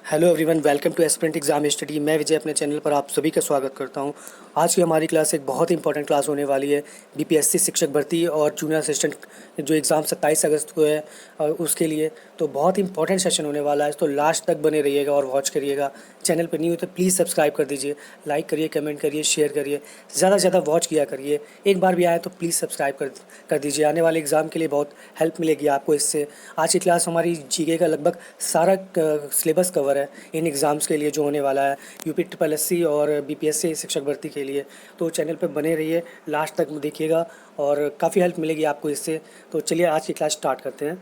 Hello everyone, welcome to aspirant exam study. मैं विजय अपने channel पर आप सभी का स्वागत करता हूं। आज की हमारी क्लास एक बहुत ही इंपॉर्टेंट क्लास होने वाली है। बीपीएससी शिक्षक भर्ती और जूनियर असिस्टेंट जो एग्ज़ाम 27 अगस्त को है उसके लिए तो बहुत ही इंपॉर्टेंट सेशन होने वाला है। तो लास्ट तक बने रहिएगा और वॉच करिएगा। चैनल पर न्यू हो तो प्लीज़ सब्सक्राइब कर दीजिए, लाइक करिए, कमेंट करिए, शेयर करिए, ज़्यादा से ज़्यादा वॉच किया करिए। एक बार भी आए तो प्लीज़ सब्सक्राइब कर दीजिए। आने वाले एग्ज़ाम के लिए बहुत हेल्प मिलेगी आपको इससे। आज की क्लास हमारी जीके का लगभग सारा सिलेबस कवर है इन एग्ज़ाम्स के लिए जो होने वाला है यूपी ट्रिपल एससी और बीपीएससी शिक्षक भर्ती के लिए। तो चैनल पर बने रहिए, लास्ट तक देखिएगा और काफ़ी हेल्प मिलेगी आपको इससे। तो चलिए आज की क्लास स्टार्ट करते हैं।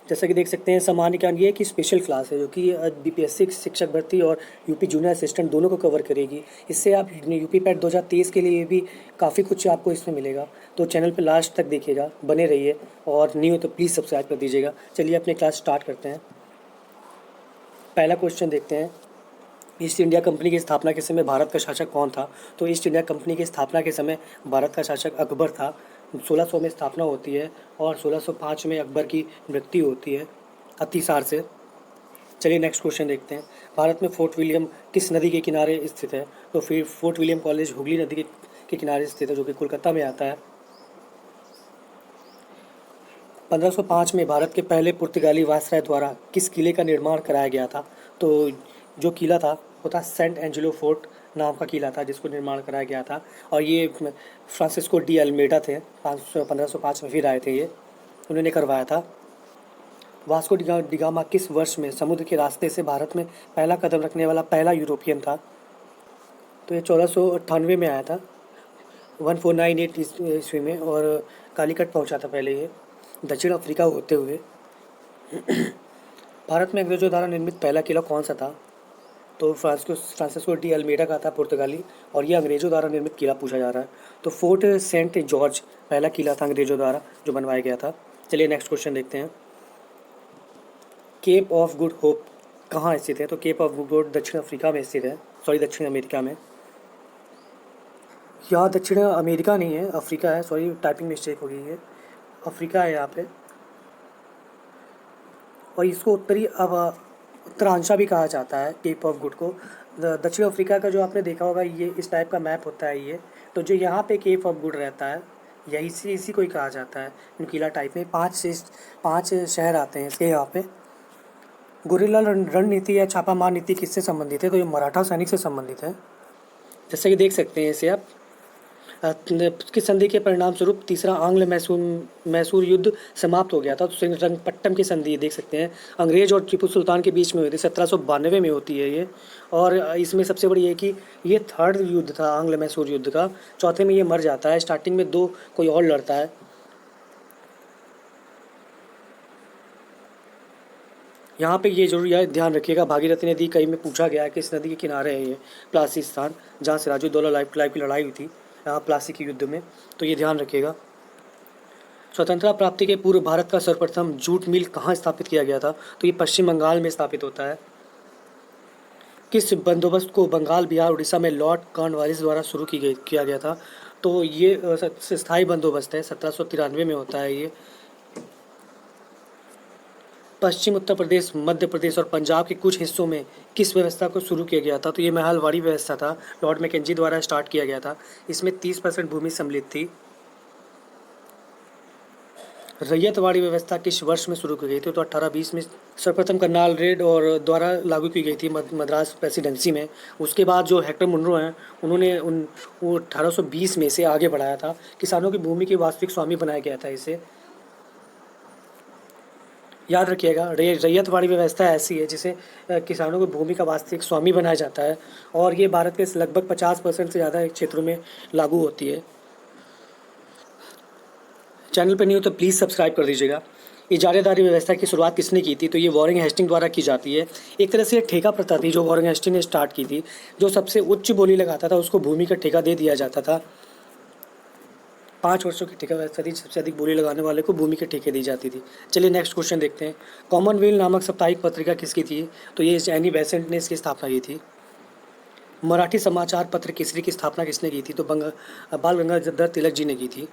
जैसा कि देख सकते हैं, सामान्य ज्ञान ये कि स्पेशल क्लास है जो कि बीपीएससी शिक्षक भर्ती और यूपी जूनियर असिस्टेंट दोनों को कवर करेगी। इससे आप यूपी पैट 2023 के लिए भी काफ़ी कुछ आपको इसमें मिलेगा। तो चैनल पे लास्ट तक देखिएगा, बने रहिए और न्यू हो तो प्लीज़ सब्सक्राइब कर दीजिएगा। चलिए अपनी क्लास स्टार्ट करते हैं। पहला क्वेश्चन देखते हैं, ईस्ट इंडिया कंपनी की स्थापना के समय भारत का शासक कौन था? तो ईस्ट इंडिया कंपनी की स्थापना के समय भारत का शासक अकबर था। 1600 में स्थापना होती है और 1605 में अकबर की मृत्यु होती है अतिसार से। चलिए नेक्स्ट क्वेश्चन देखते हैं। भारत में फोर्ट विलियम किस नदी के किनारे स्थित है? तो फिर फोर्ट विलियम कॉलेज हुगली नदी के किनारे स्थित है जो कि कोलकाता में आता है। 1505 में भारत के पहले पुर्तगाली वायसराय द्वारा किस किले का निर्माण कराया गया था? तो जो किला था वो था सेंट एंजेलो फोर्ट नाम का किला था जिसको निर्माण कराया गया था। और ये फ्रांसिस्को डी अल्मेडा थे, 1505 में फिर आए थे ये, उन्होंने करवाया था। वास्को डिगामा किस वर्ष में समुद्र के रास्ते से भारत में पहला कदम रखने वाला पहला यूरोपियन था? तो ये 1498 में आया था, 1498 ईस्वी में, और कालीकट पहुंचा था पहले ये दक्षिण अफ्रीका होते हुए। भारत में अंग्रेजों द्वारा निर्मित पहला किला कौन सा था? तो फ्रांसिस्को डी अल्मेडा का था, पुर्तगाली, और ये अंग्रेजों द्वारा निर्मित किला पूछा जा रहा है। तो फोर्ट सेंट जॉर्ज पहला किला था अंग्रेजों द्वारा जो बनवाया गया था। चलिए नेक्स्ट क्वेश्चन देखते हैं। केप ऑफ गुड होप कहाँ स्थित है? तो केप ऑफ गुड होप दक्षिण अफ्रीका में स्थित है, सॉरी दक्षिण अमेरिका में। यहाँ दक्षिण अमेरिका नहीं है, अफ्रीका है, सॉरी टाइपिंग मिस्टेक हो गई है, अफ्रीका है यहाँ पे। और इसको उत्तरांशा भी कहा जाता है केप ऑफ गुड को। दक्षिण अफ्रीका का जो आपने देखा होगा ये इस टाइप का मैप होता है ये। तो जो यहाँ पे केप ऑफ गुड रहता है यही से इसी को ही कहा जाता है नुकीला टाइप में। पाँच शहर आते हैं इसके यहाँ पे। गुरिल्ला रणनीति या छापामार नीति किससे संबंधित है? तो ये मराठा सैनिक से संबंधित है। जैसे कि देख सकते हैं इसे आप, किस संधि के परिणाम स्वरूप तीसरा आंग्ल मैसूर युद्ध समाप्त हो गया था? तो रंगपट्टम की संधि देख सकते हैं, अंग्रेज और टीपू सुल्तान के बीच में हुई थी, 1792 में होती है ये। और इसमें सबसे बड़ी है कि ये थर्ड युद्ध था आंग्ल मैसूर युद्ध का। चौथे में ये मर जाता है, स्टार्टिंग में दो कोई और लड़ता है। यहाँ पे ये जरूर यार ध्यान रखिएगा, भागीरथी नदी कहीं में पूछा गया है कि इस नदी के किनारे है ये प्लासी स्थान जहाँ सिराजुद्दौला लाइफ की लड़ाई हुई थी यहाँ प्लासी के युद्ध में। तो ये ध्यान रखिएगा। स्वतंत्रता प्राप्ति के पूर्व भारत का सर्वप्रथम जूट मिल कहाँ स्थापित किया गया था? तो ये पश्चिम बंगाल में स्थापित होता है। किस बंदोबस्त को बंगाल, बिहार, उड़ीसा में लॉर्ड कॉर्नवालिस द्वारा शुरू किया गया था? तो ये स्थायी बंदोबस्त है, 1793 में होता है ये। पश्चिम उत्तर प्रदेश, मध्य प्रदेश और पंजाब के कुछ हिस्सों में किस व्यवस्था को शुरू किया गया था? तो ये महलवाड़ी व्यवस्था था, लॉर्ड मैकेंजी द्वारा स्टार्ट किया गया था। इसमें 30% भूमि सम्मिलित थी। रैयतवाड़ी व्यवस्था किस वर्ष में शुरू की गई थी? तो 1820 में सर्वप्रथम कर्नाल रेड और द्वारा लागू की गई थी मद्रास प्रेसिडेंसी में। उसके बाद जो हेक्टर मुनरो हैं उन्होंने वो 1820 में से आगे बढ़ाया था। किसानों की भूमि के वास्तविक स्वामी बनाया गया था इसे। याद रखिएगा, रैयतवाड़ी व्यवस्था ऐसी है जिसे किसानों को भूमि का वास्तविक स्वामी बनाया जाता है और ये भारत के लगभग 50% से ज़्यादा क्षेत्रों में लागू होती है। चैनल पर नहीं हो तो प्लीज़ सब्सक्राइब कर दीजिएगा। इजारेदारी व्यवस्था की शुरुआत किसने की थी? तो ये वॉरेन हेस्टिंग द्वारा की जाती है। एक तरह से ठेका प्रथा थी जो वॉरेन हेस्टिंग ने स्टार्ट की थी। जो सबसे उच्च बोली लगाता था उसको भूमि का ठेका दे दिया जाता था। 5 वर्षों की ठेका व्यवस्था थी, सबसे अधिक बोली लगाने वाले को भूमि के ठेके दी जाती थी। चलिए नेक्स्ट क्वेश्चन देखते हैं। कॉमनवेल्थ नामक साप्ताहिक पत्रिका किसकी थी? तो ये एनी बेसेंट ने इसकी स्थापना की थी। मराठी समाचार पत्र केसरी की स्थापना किसने की थी? तो बाल गंगाधर तिलक जी ने की थी।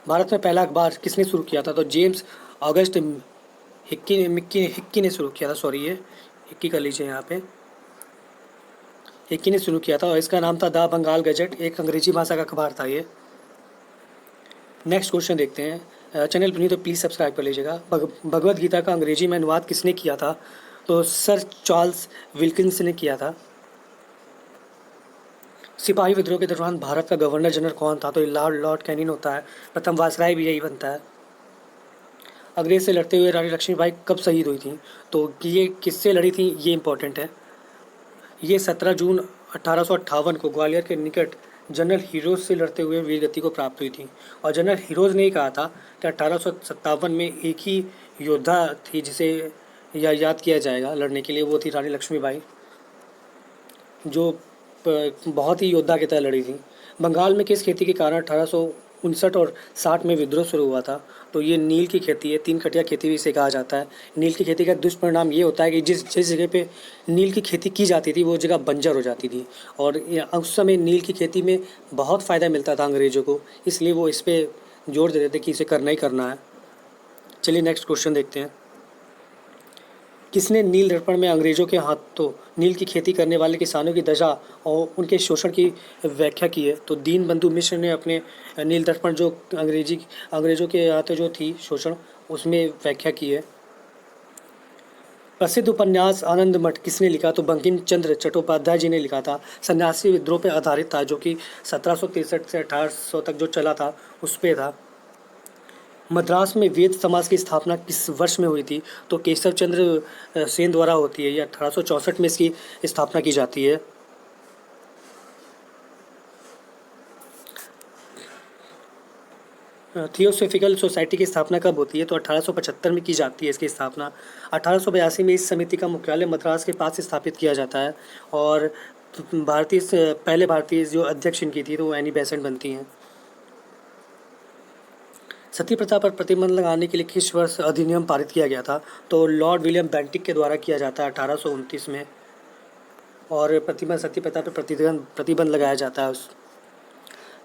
भारत में पहला अखबार किसने शुरू किया था? तो जेम्स ऑगस्ट हिक्की ने शुरू किया था, सॉरी ये हिक्की कर लीजिए यहाँ पे। हिक्की ने शुरू किया था और इसका नाम था द बंगाल गजट, एक अंग्रेजी भाषा का अखबार था ये। नेक्स्ट क्वेश्चन देखते हैं। चैनल पर नहीं तो प्लीज़ सब्सक्राइब कर लीजिएगा। भगवद गीता का अंग्रेजी में अनुवाद किसने किया था? तो सर चार्ल्स विल्किंस ने किया था। सिपाही विद्रोह के दौरान भारत का गवर्नर जनरल कौन था? तो लॉर्ड कैनिंग होता है। प्रथम वायसराय भी यही बनता है। अंग्रेज से लड़ते हुए रानी लक्ष्मीबाई कब शहीद हुई थी? तो ये किससे लड़ी थी, ये इंपॉर्टेंट है। ये 17 जून 1858 को ग्वालियर के निकट जनरल हीरोज से लड़ते हुए वीरगति को प्राप्त हुई थी। और जनरल हीरोज ने ही कहा था कि 1857 में एक ही योद्धा थी जिसे याद किया जाएगा लड़ने के लिए, वो थी रानी लक्ष्मीबाई, जो बहुत ही योद्धा की तरह लड़ी थी। बंगाल में किस खेती के कारण 1859 और 60 में विद्रोह शुरू हुआ था? तो ये नील की खेती है। तीन कटिया खेती भी इसे कहा जाता है। नील की खेती का दुष्परिणाम ये होता है कि जिस जगह पे नील की खेती की जाती थी वो जगह बंजर हो जाती थी, और उस समय नील की खेती में बहुत फ़ायदा मिलता था अंग्रेज़ों को, इसलिए वो इस पर जोर देते थे कि इसे करना ही करना है। चलिए नेक्स्ट क्वेश्चन देखते हैं। किसने नील दर्पण में अंग्रेजों के हाथों नील की खेती करने वाले किसानों की दशा और उनके शोषण की व्याख्या की है? तो दीनबंधु मिश्र ने अपने नील दर्पण जो अंग्रेजों के हाथों जो थी शोषण, उसमें व्याख्या की है। प्रसिद्ध उपन्यास आनंद मठ किसने लिखा? तो बंकिम चंद्र चट्टोपाध्याय जी ने लिखा था। सन्यासी विद्रोह पर आधारित था, जो कि 1763 से 1800 तक जो चला था उस पर था। मद्रास में वेद समाज की स्थापना किस वर्ष में हुई थी? तो केशव चंद्र सेन द्वारा होती है। ये 1864 में इसकी स्थापना की जाती है। थियोसॉफिकल सोसाइटी की स्थापना कब होती है? तो 1875 में की जाती है इसकी स्थापना। 1882 में इस समिति का मुख्यालय मद्रास के पास स्थापित किया जाता है, और पहले भारतीय जो अध्यक्ष इनकी थी तो वो एनी बेसेंट बनती हैं। सती प्रथा पर प्रतिबंध लगाने के लिए किस वर्ष अधिनियम पारित किया गया था? तो लॉर्ड विलियम बेंटिक के द्वारा किया जाता है 1829 में, और सती प्रथा पर प्रतिबंध लगाया जाता है।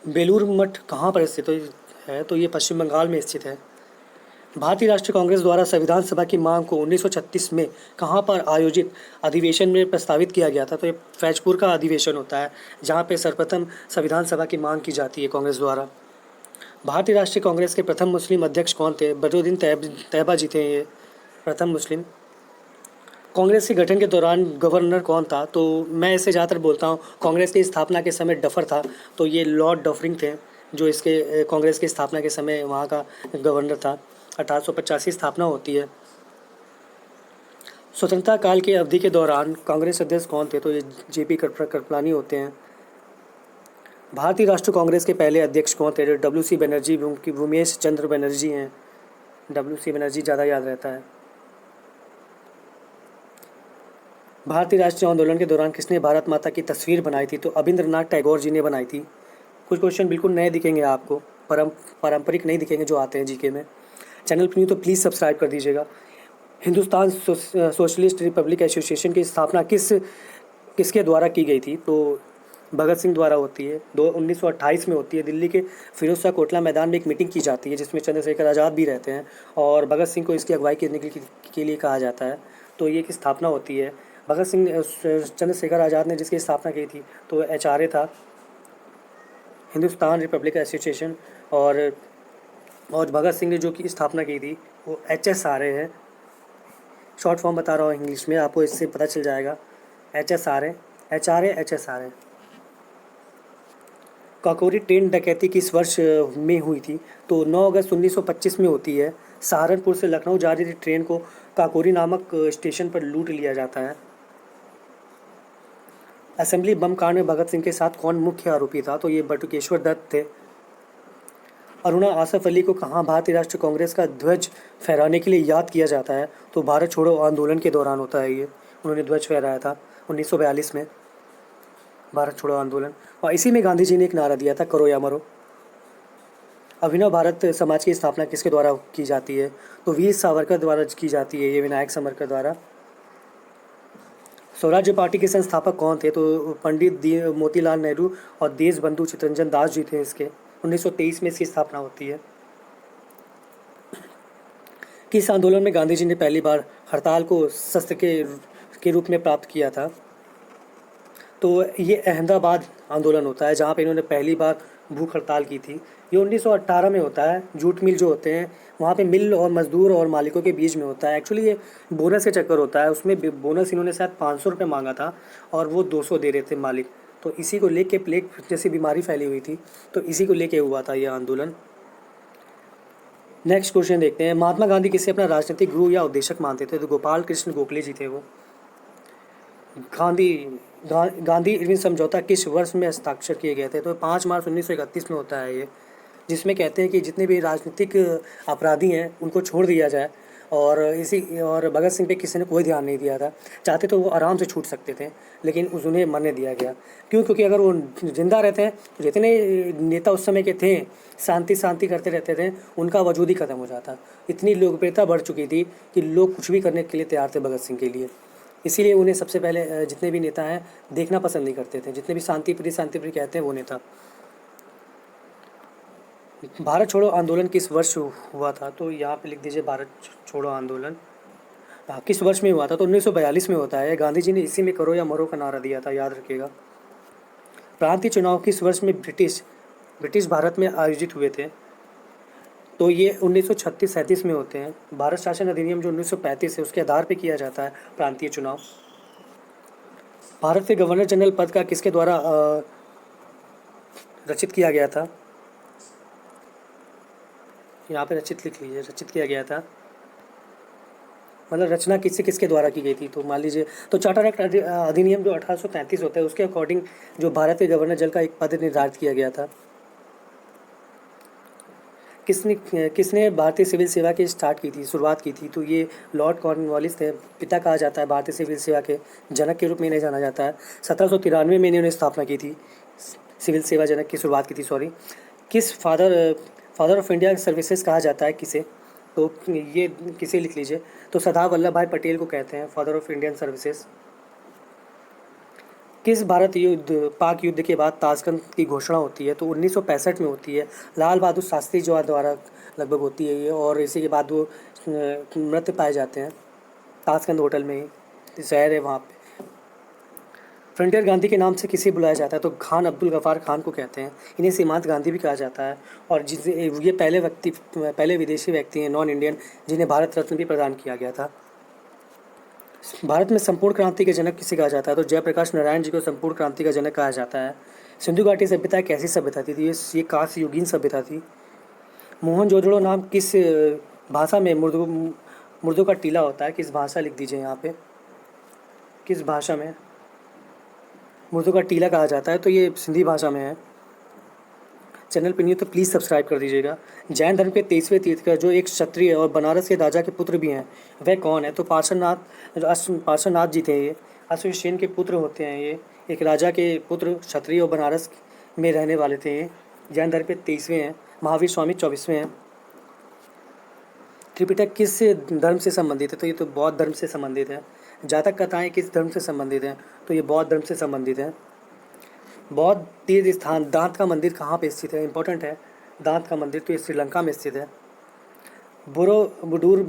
बेलूर मठ कहाँ पर स्थित है? तो ये पश्चिम बंगाल में स्थित है। भारतीय राष्ट्रीय कांग्रेस द्वारा संविधान सभा की मांग को 1936 में कहाँ पर आयोजित अधिवेशन में प्रस्तावित किया गया था? तो ये फैजपुर का अधिवेशन होता है, जहाँ पे सर्वप्रथम संविधान सभा की मांग की जाती है कांग्रेस द्वारा। भारतीय राष्ट्रीय कांग्रेस के प्रथम मुस्लिम अध्यक्ष कौन थे? बदरुद्दीन तैयबा जी थे ये प्रथम मुस्लिम। कांग्रेस के गठन के दौरान गवर्नर कौन था? तो मैं इसे ज़्यादातर बोलता हूँ कांग्रेस की स्थापना के समय डफर था, तो ये लॉर्ड डफरिंग थे, जो इसके कांग्रेस की स्थापना के समय वहाँ का गवर्नर था। 1885 स्थापना होती है। स्वतंत्रता काल की अवधि के दौरान कांग्रेस अध्यक्ष कौन थे? तो ये जेपी कृपलानी होते हैं। भारतीय राष्ट्रीय कांग्रेस के पहले अध्यक्ष कौन थे? डब्ल्यू.सी. बनर्जी, भूमेश चंद्र बनर्जी हैं। डब्ल्यू.सी. बनर्जी ज़्यादा याद रहता है। भारतीय राष्ट्रीय आंदोलन के दौरान किसने भारत माता की तस्वीर बनाई थी? तो अबिंद्रनाथ टैगोर जी ने बनाई थी। कुछ क्वेश्चन बिल्कुल नए दिखेंगे आपको, पारंपरिक नहीं दिखेंगे जो आते हैं जीके में। चैनल पर नहीं तो प्लीज़ सब्सक्राइब कर दीजिएगा। हिंदुस्तान सोशलिस्ट रिपब्लिक एसोसिएशन की स्थापना किसके द्वारा की गई थी? तो भगत सिंह द्वारा होती है। 1928 में होती है। दिल्ली के फिरोज शाह कोटला मैदान में एक मीटिंग की जाती है, जिसमें चंद्रशेखर आज़ाद भी रहते हैं, और भगत सिंह को इसकी अगुवाई करने के लिए कहा जाता है। तो ये की स्थापना होती है। भगत सिंह चंद्रशेखर आज़ाद ने जिसकी स्थापना की थी तो HRA था, हिंदुस्तान रिपब्लिक एसोसिएशन, और भगत सिंह ने जो की स्थापना की थी वो HSRA है। शॉर्ट फॉर्म बता रहा हूँ इंग्लिश में, आपको इससे पता चल जाएगा। HRA। काकोरी ट्रेन डकैती किस वर्ष में हुई थी? तो 9 अगस्त 1925 में होती है। सहारनपुर से लखनऊ जा रही ट्रेन को काकोरी नामक स्टेशन पर लूट लिया जाता है। असेंबली बम कांड में भगत सिंह के साथ कौन मुख्य आरोपी था? तो ये बटुकेश्वर दत्त थे। अरुणा आसफ अली को कहाँ भारतीय राष्ट्रीय कांग्रेस का ध्वज फहराने के लिए याद किया जाता है? तो भारत छोड़ो आंदोलन के दौरान होता है ये, उन्होंने ध्वज फहराया था 1942 में, भारत छोड़ो आंदोलन। और इसी में गांधी जी ने एक नारा दिया था, करो या मरो। अभिनव भारत समाज की स्थापना किसके द्वारा की जाती है? तो वीर सावरकर द्वारा की जाती है, ये विनायक सावरकर द्वारा। स्वराज्य पार्टी के संस्थापक कौन थे? तो पंडित मोतीलाल नेहरू और देश बंधु चित्तरंजन दास जी थे इसके। 1923 में इसकी स्थापना होती है। किस आंदोलन में गांधी जी ने पहली बार हड़ताल को शस्त्र के रूप में प्राप्त किया था? तो ये अहमदाबाद आंदोलन होता है, जहाँ पे इन्होंने पहली बार भूख हड़ताल की थी। ये 1918 में होता है। जूट मिल जो होते हैं वहाँ पे मिल और मजदूर और मालिकों के बीच में होता है। एक्चुअली ये बोनस के चक्कर होता है, उसमें बोनस इन्होंने शायद 500 रुपये मांगा था और वो 200 दे रहे थे मालिक। तो इसी को लेके प्लेग जैसी बीमारी फैली हुई थी, तो इसी को लेके हुआ था ये आंदोलन। नेक्स्ट क्वेश्चन देखते हैं, महात्मा गांधी किसे अपना राजनीतिक गुरु या उपदेशक मानते थे? तो गोपाल कृष्ण गोखले जी थे वो। गांधी इरविन समझौता किस वर्ष में हस्ताक्षर किए गए थे? तो 5 मार्च 1931 में होता है ये, जिसमें कहते हैं कि जितने भी राजनीतिक अपराधी हैं उनको छोड़ दिया जाए। और भगत सिंह पे किसी ने कोई ध्यान नहीं दिया था। चाहते तो वो आराम से छूट सकते थे, लेकिन उन्हें मरने दिया गया। क्यों? क्योंकि अगर वो जिंदा रहते हैं तो जितने नेता उस समय के थे शांति करते रहते थे, उनका वजूद ही खत्म हो जाता। इतनी लोकप्रियता बढ़ चुकी थी कि लोग कुछ भी करने के लिए तैयार थे भगत सिंह के लिए। इसीलिए उन्हें सबसे पहले जितने भी नेता हैं देखना पसंद नहीं करते थे, जितने भी शांतिप्रिय कहते हैं वो नेता। भारत छोड़ो आंदोलन किस वर्ष हुआ था? तो यहाँ पे लिख दीजिए भारत छोड़ो आंदोलन किस वर्ष में हुआ था? तो 1942 में होता है। गांधी जी ने इसी में करो या मरो का नारा दिया था, याद रखिएगा। प्रांतीय चुनाव किस वर्ष में ब्रिटिश भारत में आयोजित हुए थे? तो ये 1936-37 में होते हैं। भारत शासन अधिनियम जो 1935 है उसके आधार पर किया जाता है प्रांतीय चुनाव। भारत के गवर्नर जनरल पद का किसके द्वारा रचित किया गया था? यहाँ पे रचित लिख लीजिए, रचित किया गया था, मतलब रचना किसके द्वारा की गई थी। तो मान लीजिए, तो चार्टर एक्ट अधिनियम जो 1833 होता है उसके अकॉर्डिंग जो भारत के गवर्नर जनरल का एक पद निर्धारित किया गया था। किसने भारतीय सिविल सेवा की शुरुआत की थी? तो ये लॉर्ड कॉर्नवालिस थे। पिता कहा जाता है भारतीय सिविल सेवा के, जनक के रूप में इन्हें जाना जाता है। 1793 में इन्होंने स्थापना की थी, सिविल सेवा जनक की शुरुआत की थी, सॉरी। किस फादर ऑफ इंडिया सर्विसेज कहा जाता है किसे? तो ये किसे लिख लीजिए, तो सरदार वल्लभ भाई पटेल को कहते हैं फादर ऑफ इंडियन सर्विसेज। किस पाक युद्ध के बाद ताशकंद की घोषणा होती है? तो 1965 में होती है। लाल बहादुर शास्त्री जो द्वारा लगभग होती है ये, और इसी के बाद वो मृत पाए जाते हैं ताशकंद होटल में ही, शहर है वहाँ पे। फ्रंटियर गांधी के नाम से किसे बुलाया जाता है? तो खान अब्दुल गफ्फार खान को कहते हैं। इन्हें सीमांत गांधी भी कहा जाता है। और ये पहले विदेशी व्यक्ति हैं, नॉन इंडियन, जिन्हें भारत रत्न भी प्रदान किया गया था। भारत में संपूर्ण क्रांति के जनक किसे कहा जाता है? तो जयप्रकाश नारायण जी को संपूर्ण क्रांति का जनक कहा जाता है। सिंधु घाटी सभ्यता कैसी सभ्यता थी? ये कांस्य युगीन सभ्यता थी। मोहनजोदड़ो नाम किस भाषा में मुर्दों का टीला होता है? किस भाषा लिख दीजिए यहाँ पे, किस भाषा में मुर्दों का टीला कहा जाता है? तो ये सिंधी भाषा में है। चैनल पर नहीं हो तो प्लीज़ सब्सक्राइब कर दीजिएगा। जैन धर्म के 23वें तीर्थंकर जो एक क्षत्रिय और बनारस के राजा के पुत्र भी हैं, वह कौन है? तो पार्श्वनाथ जी थे। ये अश्वसेन के पुत्र होते हैं। ये एक राजा के पुत्र, क्षत्रिय और बनारस में रहने वाले थे। ये जैन धर्म के 23वें हैं। महावीर स्वामी 24वें हैं। त्रिपिटक किस धर्म से संबंधित है? तो ये तो बौद्ध धर्म से संबंधित है। जातक कथाएँ किस धर्म से संबंधित हैं? तो ये बौद्ध धर्म से संबंधित है। बौद्ध तीर्थ स्थान दांत का मंदिर कहाँ पे स्थित है? इंपॉर्टेंट है दांत का मंदिर, तो ये श्रीलंका में स्थित है। बोरोबुदुर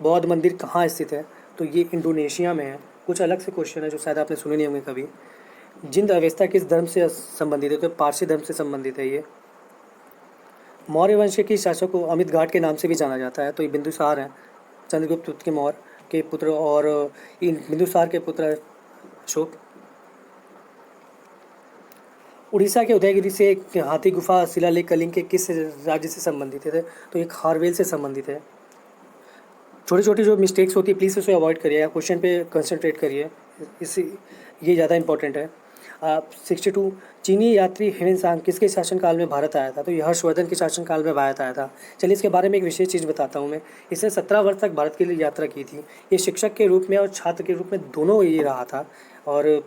बौद्ध मंदिर कहाँ स्थित है? तो ये इंडोनेशिया में है। कुछ अलग से क्वेश्चन है जो शायद आपने सुने नहीं होंगे कभी। जिंद अवस्था किस धर्म से संबंधित है? तो पारसी धर्म से संबंधित है ये। मौर्य वंश के शासक को अमित घाट के नाम से भी जाना जाता है। तो ये बिंदुसार हैं, चंद्रगुप्त के मौर्य के पुत्र, और बिंदुसार के पुत्र अशोक। उड़ीसा के उदयगिरी से एक हाथी गुफा शिलालेख कलिंग के किस राज्य से संबंधित थे? तो एक खारवेल से संबंधित है। छोटी छोटी जो मिस्टेक्स होती है प्लीज़ उसे अवॉइड करिए, क्वेश्चन पे कंसंट्रेट करिए, ये ज़्यादा इंपॉर्टेंट है। 62 चीनी यात्री हिवेनसांग किसके शासनकाल में भारत आया था? तो ये हर्षवर्धन के शासनकाल में भारत आया था। चलिए इसके बारे में एक विशेष चीज़ बताता हूँ मैं। इसने 17 वर्ष तक भारत के लिए यात्रा की थी। ये शिक्षक के रूप में और छात्र के रूप में दोनों ये रहा था, और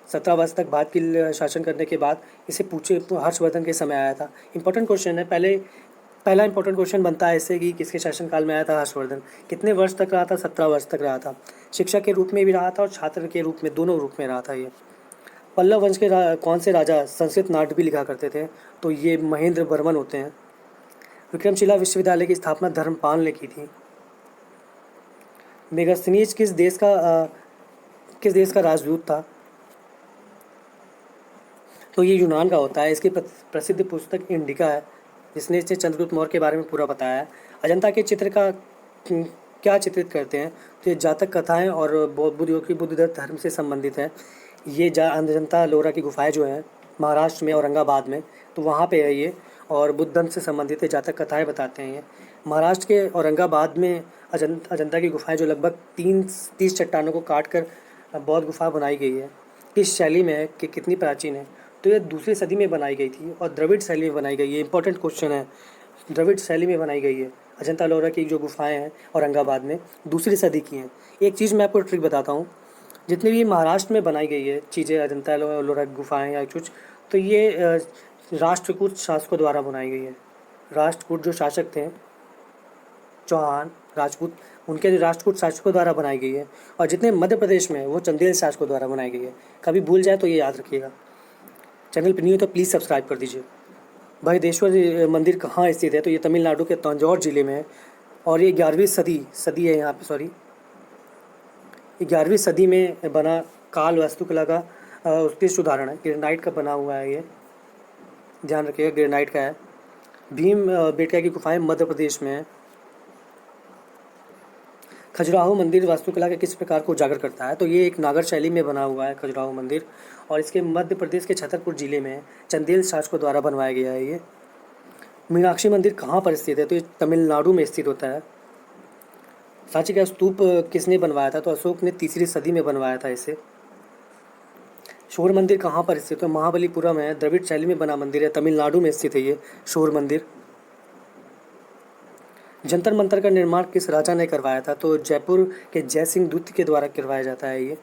17 वर्ष तक भारत के शासन करने के बाद इसे हर्षवर्धन के समय आया था। इंपॉर्टेंट क्वेश्चन है। पहला इंपॉर्टेंट क्वेश्चन बनता है इससे कि किसके शासनकाल में आया था हर्षवर्धन। कितने वर्ष तक रहा था? 17 वर्ष तक रहा था। शिक्षक के रूप में भी रहा था और छात्र के रूप में, दोनों रूप में रहा था ये। पल्लव वंश के कौन से राजा संस्कृत नाट्य भी लिखा करते थे? तो ये महेंद्र वर्मन होते हैं। विक्रमशिला विश्वविद्यालय की स्थापना धर्मपाल ने की थी। मेगास्थनीज किस देश का राजदूत था? तो ये यूनान का होता है। इसकी प्रसिद्ध पुस्तक इंडिका है, जिसने इसे चंद्रगुप्त मौर्य के बारे में पूरा बताया है। अजंता के चित्र का क्या चित्रित करते हैं? तो ये जातक कथाएं और बुद्ध की बुद्धदत्त धर्म से संबंधित है। ये अजंता एलोरा की गुफाएं जो हैं महाराष्ट्र में औरंगाबाद में, तो वहाँ पे है ये, और बुद्ध धर्म से संबंधित है, जातक कथाएं बताते हैं ये। महाराष्ट्र के औरंगाबाद में अजंता की गुफाएं जो लगभग 30 चट्टानों को काट कर बौद्ध गुफा बनाई गई है। किस शैली में है कि कितनी प्राचीन है? तो ये 2री सदी में बनाई गई थी और द्रविड़ शैली में बनाई गई है। इंपॉर्टेंट क्वेश्चन है, द्रविड़ शैली में बनाई गई है। अजंता एलोरा की जो गुफाएं हैं औरंगाबाद में 2री सदी की हैं। एक चीज़ मैं आपको ट्रिक बताता हूँ, जितनी भी महाराष्ट्र में बनाई गई है चीज़ें, अजंता एलोरा की गुफाएं या कुछ, तो ये राष्ट्रकूट शासकों द्वारा बनाई गई है। राष्ट्रकूट जो शासक थे, चौहान राजपूत, उनके राष्ट्रकूट शासकों द्वारा बनाई गई है। और जितने मध्य प्रदेश में वो चंदेल शासकों द्वारा बनाई गई है। कभी भूल जाए तो ये याद रखिएगा। चैनल पर न्यू है तो प्लीज़ सब्सक्राइब कर दीजिए। बृहदेश्वर मंदिर कहाँ स्थित है? तो ये तमिलनाडु के तंजौर जिले में है। और ये 11वीं सदी है यहाँ पे, सॉरी 11वीं सदी में बना काल वास्तुकला का उत्कृष्ट उदाहरण है। ग्रेनाइट का बना हुआ है ये, ध्यान रखिएगा, ग्रेनाइट का है। भीम बेटका की गुफाएं मध्य प्रदेश में है। खजुराहो मंदिर वास्तुकला के किस प्रकार को उजागर करता है? तो ये एक नागर शैली में बना हुआ है खजुराहो मंदिर, और इसके मध्य प्रदेश के छतरपुर जिले में है। चंदेल शासकों द्वारा बनवाया गया है ये। मीनाक्षी मंदिर कहाँ पर स्थित है? तो ये तमिलनाडु में स्थित होता है। सांची का स्तूप किसने बनवाया था? तो अशोक ने 3री सदी में बनवाया था इसे। शोर मंदिर कहाँ पर स्थित है? महाबलीपुरम है, द्रविड़ शैली में बना मंदिर है, तमिलनाडु में स्थित है ये शोर मंदिर। जंतर मंतर का निर्माण किस राजा ने करवाया था? तो जयपुर के जय सिंह द्वितीय के द्वारा करवाया जाता है ये।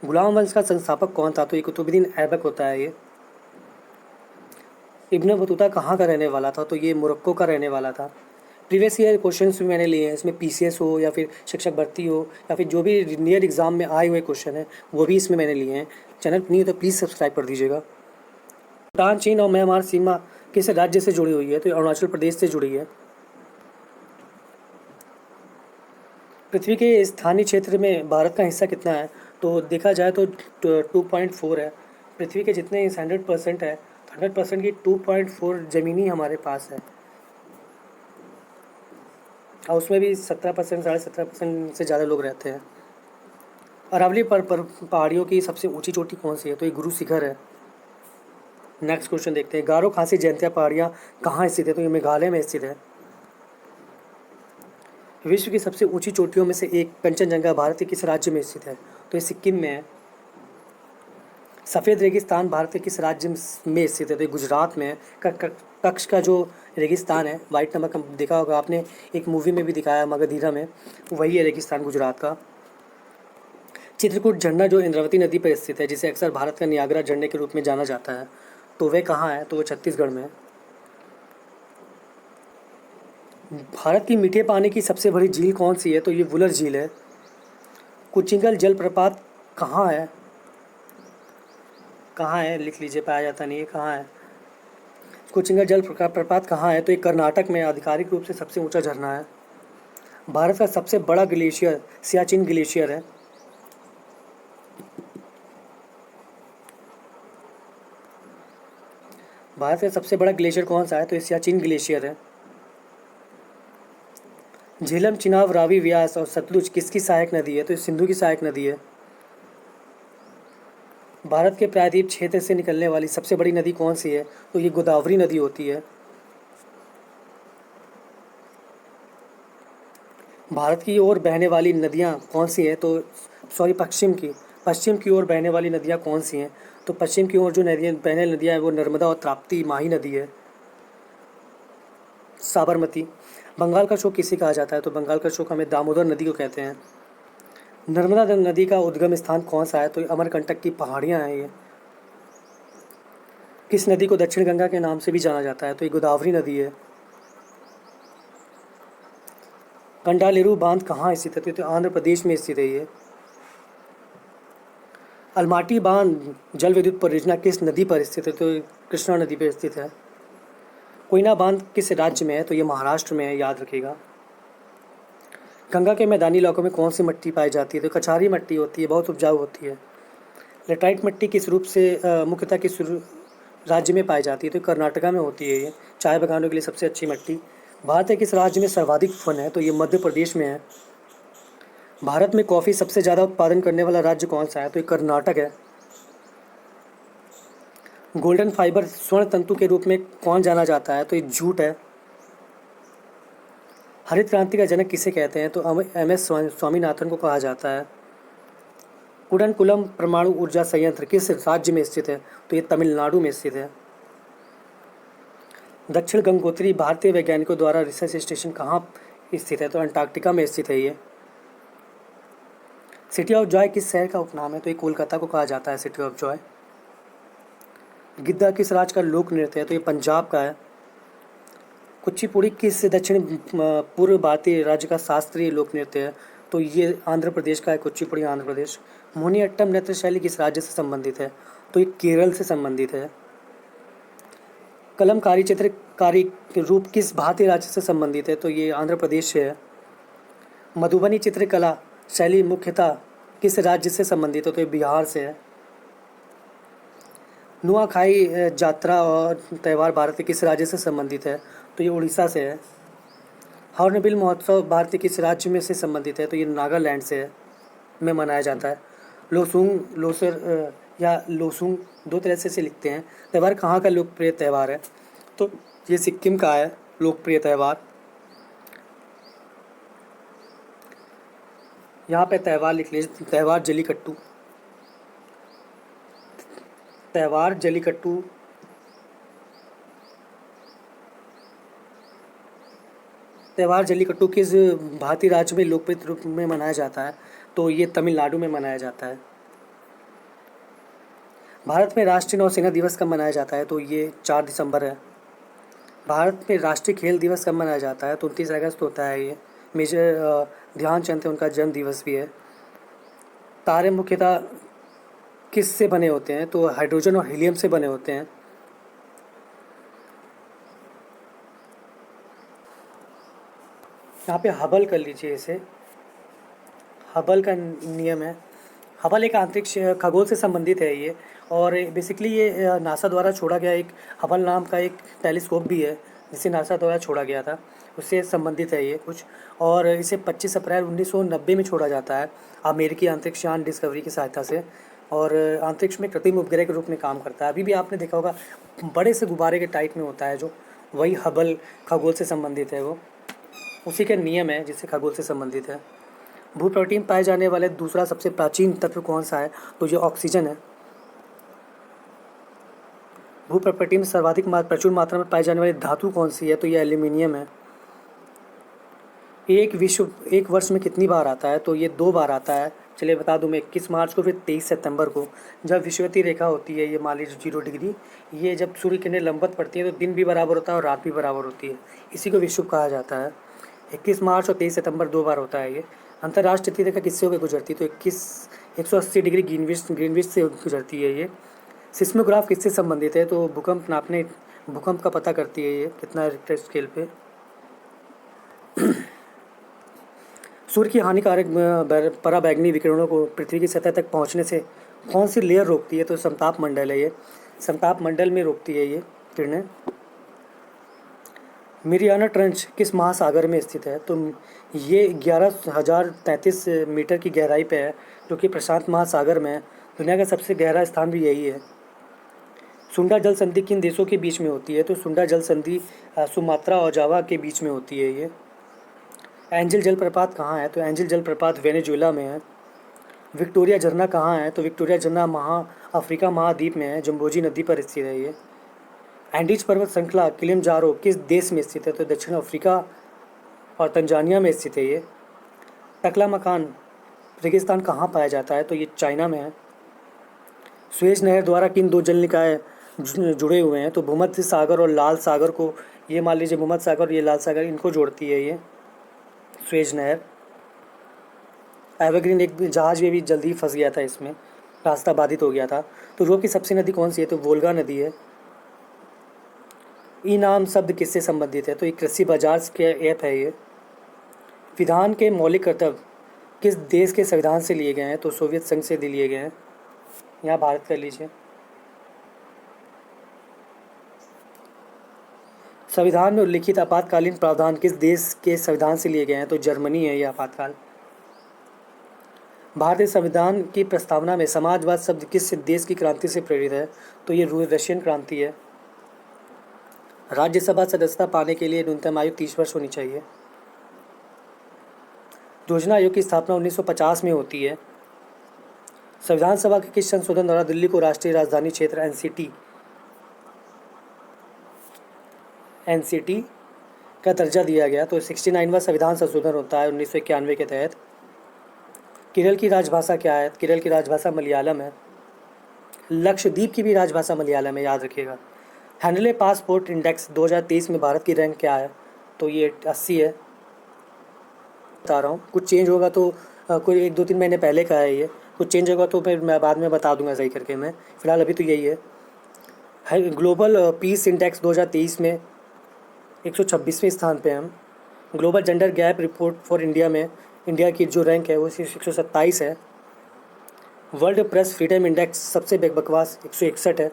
गुलाम वंश का संस्थापक कौन था? तो ये कुतुबुद्दीन ऐबक होता है ये। इब्न बतूता कहाँ का रहने वाला था? तो ये मोरक्को का रहने वाला था। प्रीवियस ईयर क्वेश्चंस भी मैंने लिए हैं, इसमें पीसीएस हो या फिर शिक्षक भर्ती हो या फिर जो भी नियर एग्जाम में आए हुए क्वेश्चन हैं वो भी इसमें मैंने लिए हैं। चैनल नहीं हो तो प्लीज़ सब्सक्राइब कर दीजिएगा। भूटान, चीन और म्यांमार सीमा किस राज्य से जुड़ी हुई है? तो अरुणाचल प्रदेश से जुड़ी है। पृथ्वी के स्थानीय क्षेत्र में भारत का हिस्सा कितना है? तो देखा जाए तो 2.4 है। पृथ्वी के जितने 100% है, 100% की 2.4 ज़मीनी हमारे पास है, और उसमें भी 17%, 17.5% से ज़्यादा लोग रहते हैं। अरावली पर पहाड़ियों की सबसे ऊंची चोटी कौन सी है? तो ये गुरु शिखर है। नेक्स्ट क्वेश्चन देखते हैं, गारो खासी जयंतिया पहाड़ियाँ कहाँ स्थित है? तो ये मेघालय में स्थित है। विश्व की सबसे ऊंची चोटियों में से एक कंचनजंगा भारत के किस राज्य में स्थित है? तो ये सिक्किम में है। सफ़ेद रेगिस्तान भारत के किस राज्य में स्थित है? तो ये गुजरात में है। कच्छ का जो रेगिस्तान है, वाइट नमक, देखा होगा आपने, एक मूवी में भी दिखाया मगधीरा में, वही है रेगिस्तान गुजरात का। चित्रकूट झरना जो इंद्रावती नदी पर स्थित है, जिसे अक्सर भारत का नियाग्रा झरने के रूप में जाना जाता है, तो वह कहाँ है? तो वो छत्तीसगढ़ में है। भारत की मीठे पानी की सबसे बड़ी झील कौन सी है? तो ये वुलर झील है। कुचिंगल जलप्रपात कहाँ है? कहाँ है लिख लीजिए, पाया जाता नहीं है, कहाँ है? कुचिंगल जलप्रपात कहाँ है? तो ये कर्नाटक में आधिकारिक रूप से सबसे ऊंचा झरना है। भारत का सबसे बड़ा ग्लेशियर सियाचिन ग्लेशियर है। भारत का सबसे बड़ा ग्लेशियर कौन सा है? तो ये सियाचिन ग्लेशियर है। झेलम, चिनाब, रावी, व्यास और सतलुज किसकी सहायक नदी है? तो ये सिंधु की सहायक नदी है। भारत के प्रायद्वीप क्षेत्र से निकलने वाली सबसे बड़ी नदी कौन सी है? तो ये गोदावरी नदी होती है। भारत की ओर बहने वाली नदियाँ कौन सी हैं? तो पश्चिम की ओर बहने वाली नदियाँ कौन सी हैं? तो पश्चिम की ओर जो बहने नदियाँ हैं वो नर्मदा और ताप्ती माही नदी है। साबरमती। बंगाल का शोक किसे कहा जाता है? तो बंगाल का शोक हमें दामोदर नदी को कहते हैं। नर्मदा नदी का उद्गम स्थान कौन सा है? तो अमरकंटक की पहाड़ियाँ हैं ये। किस नदी को दक्षिण गंगा के नाम से भी जाना जाता है? तो ये गोदावरी नदी है। कंडालेरू बांध कहाँ स्थित है? तो आंध्र प्रदेश में स्थित है ये। अलमाटी बांध जल विद्युत परियोजना किस नदी पर स्थित है? तो कृष्णा नदी पर स्थित है। कोयना बांध किस राज्य में है? तो ये महाराष्ट्र में है, याद रखिएगा। गंगा के मैदानी इलाकों में कौन सी मिट्टी पाई जाती है? तो कछारी मिट्टी होती है, बहुत उपजाऊ होती है। लेटराइट मिट्टी किस रूप से मुख्यतः किस राज्य में पाई जाती है? तो कर्नाटका में होती है ये, चाय बगानों के लिए सबसे अच्छी मिट्टी। भारत के किस राज्य में सर्वाधिक वन है? तो ये मध्य प्रदेश में है। भारत में कॉफ़ी सबसे ज़्यादा उत्पादन करने वाला राज्य कौन सा है? तो ये कर्नाटक है। गोल्डन फाइबर स्वर्ण तंतु के रूप में कौन जाना जाता है? तो ये जूट है। हरित क्रांति का जनक किसे कहते हैं? तो एम.एस. स्वामीनाथन को कहा जाता है। कुडनकुलम परमाणु ऊर्जा संयंत्र किस राज्य में स्थित है? तो ये तमिलनाडु में स्थित है। दक्षिण गंगोत्री भारतीय वैज्ञानिकों द्वारा रिसर्च स्टेशन कहाँ स्थित है? तो अंटार्कटिका में स्थित है ये। सिटी ऑफ जॉय किस शहर का उपनाम है? तो ये कोलकाता को कहा जाता है सिटी ऑफ जॉय। गिद्दा किस राज्य का लोक नृत्य है? तो ये पंजाब का है। कुचिपुड़ी किस दक्षिण पूर्व भारतीय राज्य का शास्त्रीय लोक नृत्य है? तो ये आंध्र प्रदेश का है, कुचिपुड़ी आंध्र प्रदेश। मोहिनीअट्टम नृत्य शैली किस राज्य से संबंधित है? तो ये केरल से संबंधित है। कलमकारी चित्रकारी रूप किस भारतीय राज्य से संबंधित है? तो ये आंध्र प्रदेश से है। मधुबनी चित्रकला शैली मुख्यतः किस राज्य से संबंधित है? तो ये बिहार से है। नुआखाई यात्रा और त्यौहार भारत के किस राज्य से संबंधित है? तो ये उड़ीसा से है। हॉर्नबिल महोत्सव भारत के किस राज्य में से संबंधित है? तो ये नागालैंड से है, में मनाया जाता है। लोसुंग लोसर या लोसुंग दो तरह से लिखते हैं। त्यौहार कहाँ का लोकप्रिय त्यौहार है? तो ये सिक्किम का है लोकप्रिय त्यौहार। यहाँ पे त्यौहार लिख लीजिए, त्यौहार जलीकट्टू। त्यौहार जलीकट्टू त्यौहार जलीकट्टू किस भारतीय राज्य में लोकप्रिय रूप में मनाया जाता है? तो ये तमिलनाडु में मनाया जाता है। भारत में राष्ट्रीय नौसेना दिवस कब मनाया जाता है? तो ये 4 दिसंबर है। भारत में राष्ट्रीय खेल दिवस कब मनाया जाता है? तो 29 अगस्त होता है ये। मेजर ध्यानचंद है, उनका जन्म दिवस भी है। तारे मुख्यतः किस से बने होते हैं? तो हाइड्रोजन और हीलियम से बने होते हैं। यहाँ पे हबल कर लीजिए इसे, हबल का नियम है। हबल एक अंतरिक्ष खगोल से संबंधित है ये, और बेसिकली ये नासा द्वारा छोड़ा गया एक हबल नाम का एक टेलीस्कोप भी है, जिसे नासा द्वारा छोड़ा गया था, उससे संबंधित है ये कुछ। और इसे 25 अप्रैल 1990 में छोड़ा जाता है अमेरिकी अंतरिक्ष यान डिस्कवरी की सहायता से, और अंतरिक्ष में कृत्रिम उपग्रह के रूप में काम करता है। अभी भी आपने देखा होगा बड़े से गुब्बारे के टाइप में होता है, जो वही हबल खगोल से संबंधित है, वो उसी के नियम है जिससे खगोल से संबंधित है। भूप्रकृति में पाए जाने वाले दूसरा सबसे प्राचीन तत्व कौन सा है? तो ये ऑक्सीजन है। भूप्रकृति में सर्वाधिक प्रचुर मात्रा में पाई जाने वाली धातु कौन सी है? तो ये एल्यूमिनियम है। एक वर्ष में कितनी बार आता है? तो ये 2 बार आता है। चलिए बता दूं मैं, 21 मार्च को, फिर 23 सितंबर को। जब विषुवतीय रेखा होती है, ये मान लीजिए 0 डिग्री, ये जब सूर्य किरणें लंबवत पड़ती है तो दिन भी बराबर होता है और रात भी बराबर होती है, इसी को विषुव कहा जाता है। 21 मार्च और 23 सितंबर 2 बार होता है ये। अंतर्राष्ट्रीय तिथि रेखा किससे होकर गुजरती है? तो 180 डिग्री ग्रीनविच से गुजरती है ये। सिस्मोग्राफ किससे संबंधित है? तो भूकंप का पता करती है ये, कितना रिक्टर स्केल पे। सूर्य की हानिकारक पराबैंगनी विकिरणों को पृथ्वी की सतह तक पहुंचने से कौन सी लेयर रोकती है? तो समताप मंडल है ये, समताप मंडल में रोकती है ये किरणें। मेरियाना ट्रेंच किस महासागर में स्थित है? तो ये 11,033 मीटर की गहराई पे है, जो कि प्रशांत महासागर में है। दुनिया का सबसे गहरा स्थान भी यही है। सुंडा जल संधि किन देशों के बीच में होती है? तो सुंडा जल संधि सुमात्रा और जावा के बीच में होती है ये। एंजल जलप्रपात कहाँ है? तो एंजल जलप्रपात वेनेजुएला में है। विक्टोरिया झरना कहाँ है? तो विक्टोरिया झरना अफ्रीका महाद्वीप में है, जम्बोजी नदी पर स्थित है ये। एंडीज पर्वत श्रृंखला किलिमंजारो किस देश में स्थित है? तो दक्षिण अफ्रीका और तंजानिया में स्थित है ये। टकलामकान रेगिस्तान कहाँ पाया जाता है? तो ये चाइना में है। सुएज नहर द्वारा किन 2 जल निकाय जुड़े हुए हैं? तो भूमध्य सागर और लाल सागर को, ये मान लीजिए भूमध्य सागर और ये लाल सागर, इनको जोड़ती है ये सुएज नहर। एवरग्रीन एक जहाज में भी जल्दी फंस गया था, इसमें रास्ता बाधित हो गया था। तो यूरोप की सबसे नदी कौन सी है? तो वोल्गा नदी है। ई नाम शब्द किससे संबंधित है? तो ये कृषि बाजार के ऐप है ये। विधान के मौलिक कर्तव्य किस देश के संविधान से लिए गए हैं? तो सोवियत संघ से लिए गए हैं। यहाँ भारत कर लीजिए। संविधान में उल्लिखित आपातकालीन प्रावधान किस देश के संविधान से लिए गए हैं? तो जर्मनी है ये आपातकाल। भारतीय संविधान की प्रस्तावना में समाजवाद शब्द किस देश की क्रांति से प्रेरित है? तो ये रशियन क्रांति है। राज्यसभा सदस्यता पाने के लिए न्यूनतम आयु 30 वर्ष होनी चाहिए। योजना आयोग की स्थापना 1950 में होती है। संविधान सभा के किस संशोधन द्वारा दिल्ली को राष्ट्रीय राजधानी क्षेत्र एनसीटी का दर्जा दिया गया? तो 69वां संविधान संशोधन होता है 1991 के तहत। केरल की राजभाषा क्या है? केरल की राजभाषा मलयालम है। लक्षद्वीप की भी राजभाषा मलयालम है, याद रखिएगा। हैंडले पासपोर्ट इंडेक्स 2023 में भारत की रैंक क्या है? तो ये 80 है। बता रहा हूँ, कुछ चेंज होगा तो कोई 1-2-3 महीने पहले का है ये, कुछ चेंज होगा तो फिर मैं बाद में बता दूंगा सही करके। मैं फ़िलहाल अभी तो यही है। ग्लोबल पीस इंडेक्स 2023 में 126वें स्थान पे हम। Global gender gap report for India में इंडिया की जो रैंक है वो 127 है। वर्ल्ड प्रेस फ्रीडम इंडेक्स सबसे बकवास 161 है।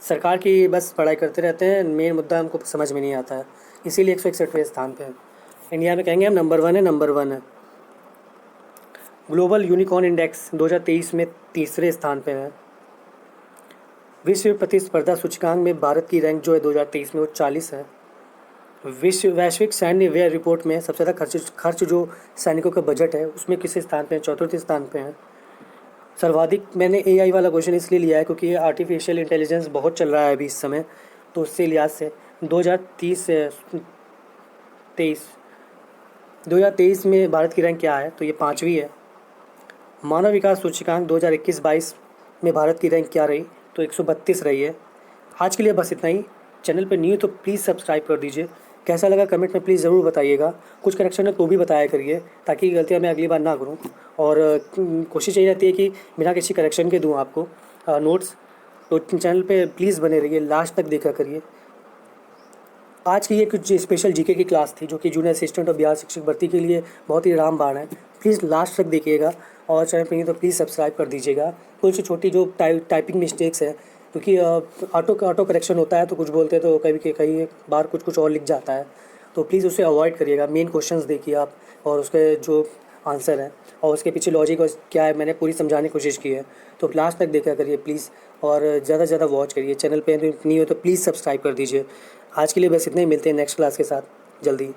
सरकार की बस पढ़ाई करते रहते हैं, मेन मुद्दा हमको समझ में नहीं आता है, इसीलिए 161वें स्थान पे है। इंडिया में कहेंगे हम नंबर 1 है, नंबर 1 है। ग्लोबल यूनिकॉर्न इंडेक्स 2023 में 3रे स्थान पे है। विश्व प्रतिस्पर्धा सूचकांक में भारत की रैंक जो है 2023 में वो 40 है। वैश्विक सैन्य व्यय रिपोर्ट में सबसे ज़्यादा खर्च जो सैनिकों का बजट है उसमें किस स्थान पे है? 4थे स्थान पे है। सर्वाधिक मैंने AI वाला क्वेश्चन इसलिए लिया है क्योंकि आर्टिफिशियल इंटेलिजेंस बहुत चल रहा है अभी इस समय, तो उससे लिहाज से 2023 में भारत की रैंक क्या है? तो ये 5वीं है। मानव विकास सूचकांक 2021-22 में भारत की रैंक क्या रही? तो 132 रही है। आज के लिए बस इतना ही। चैनल पर न्यू तो प्लीज़ सब्सक्राइब कर दीजिए। कैसा लगा कमेंट में प्लीज़ ज़रूर बताइएगा। कुछ करेक्शन है तो भी बताया करिए ताकि गलतियाँ मैं अगली बार ना करूँ। और कोशिश यही रहती है कि बिना किसी करेक्शन के दूँ आपको नोट्स। तो चैनल पे प्लीज़ बने रहिए, लास्ट तक देखा करिए। आज की ये कुछ स्पेशल जीके की क्लास थी जो कि जूनियर असिस्टेंट और बिहार शिक्षक भर्ती के लिए बहुत ही रामबाण है। प्लीज़ लास्ट तक देखिएगा और चैनल पर नहीं तो प्लीज़ सब्सक्राइब कर दीजिएगा। कुछ छोटी जो टाइपिंग मिस्टेक्स है क्योंकि ऑटो करेक्शन होता है तो कुछ बोलते हैं तो कई बार कुछ और लिख जाता है, तो प्लीज़ उसे अवॉइड करिएगा। मेन क्वेश्चंस देखिए आप और उसके जो आंसर है और उसके पीछे लॉजिक क्या है मैंने पूरी समझाने की कोशिश की है, तो लास्ट तक देखा करिए प्लीज़ और ज़्यादा से ज़्यादा वॉच करिए। चैनल पे नहीं हो तो प्लीज़ सब्सक्राइब कर दीजिए। आज के लिए बस इतना ही, मिलते हैं नेक्स्ट क्लास के साथ जल्दी।